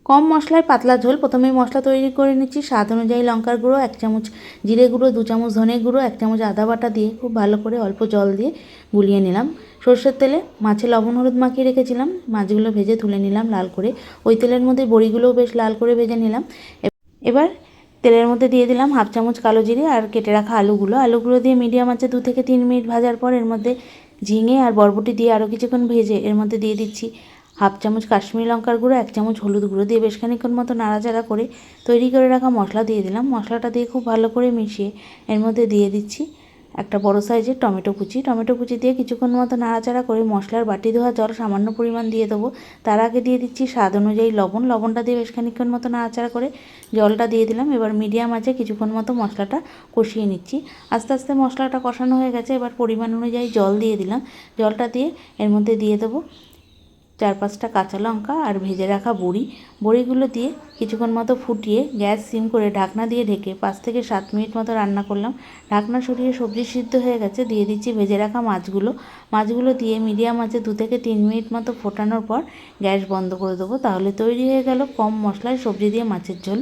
কম মশলায় পাতলা ঝোল। প্রথমেই মশলা তৈরি করে নিচ্ছি। স্বাদ অনুযায়ী লঙ্কার গুঁড়ো, 1 চামচ জিরে গুঁড়ো, 2 চামচ ধনে গুঁড়ো, 1 চামচ আদা বাটা দিয়ে খুব ভালো করে অল্প জল দিয়ে গুলিয়ে নিলাম। সর্ষের তেলে মাছে লবণ হলুদ মাখিয়ে রেখেছিলাম, মাছগুলো ভেজে তুলে নিলাম লাল করে। ওই তেলের মধ্যে বড়িগুলোও বেশ লাল করে ভেজে নিলাম। এবার তেলের মধ্যে দিয়ে দিলাম 1/2 চামচ কালো জিরে আর কেটে রাখা আলুগুলো দিয়ে মিডিয়াম আঁচে 2 থেকে 3 মিনিট ভাজার পর এর মধ্যে ঝিঙে আর বরবটি দিয়ে আরও কিছুক্ষণ ভেজে এর মধ্যে দিয়ে দিচ্ছি 1/2 চামচ কাশ্মীরি লঙ্কার গুঁড়ো, 1 চামচ হলুদ গুঁড়ো দিয়ে বেশ খানিকক্ষণ মতো নাড়াচাড়া করে তৈরি করে রাখা মশলা দিয়ে দিলাম। মশলাটা দিয়ে খুব ভালো করে মিশিয়ে এর মধ্যে দিয়ে দিচ্ছি একটা বড় সাইজের টমেটো কুচি দিয়ে কিছুক্ষণ মতো নাড়াচাড়া করে মশলার বাটি ধোয়া জল সামান্য পরিমাণ দিয়ে দেবো। তার আগে দিয়ে দিচ্ছি স্বাদ অনুযায়ী লবণটা দিয়ে বেশ খানিকক্ষণ মতো নাড়াচাড়া করে জলটা দিয়ে দিলাম। এবার মিডিয়াম আঁচে কিছুক্ষণ মতো মশলাটা কষিয়ে নিচ্ছি। আস্তে আস্তে মশলাটা কষানো হয়ে গেছে। এবার পরিমাণ অনুযায়ী জল দিয়ে দিলাম। জলটা দিয়ে এর মধ্যে দিয়ে দেবো 4-5টা কাঁচা লঙ্কা আর ভেজে রাখা বড়িগুলো দিয়ে কিছুক্ষণ মতো ফুটিয়ে গ্যাস সিম করে ঢাকনা দিয়ে ঢেকে 5 থেকে 7 মিনিট মতো রান্না করলাম। ঢাকনা সরিয়ে সবজি সিদ্ধ হয়ে গেছে, দিয়ে দিচ্ছি ভেজে রাখা মাছগুলো দিয়ে মিডিয়াম আঁচে 2 থেকে 3 মিনিট মতো ফোটানোর পর গ্যাস বন্ধ করে দেবো। তাহলে তৈরি হয়ে গেল কম মশলায় সবজি দিয়ে মাছের ঝোল।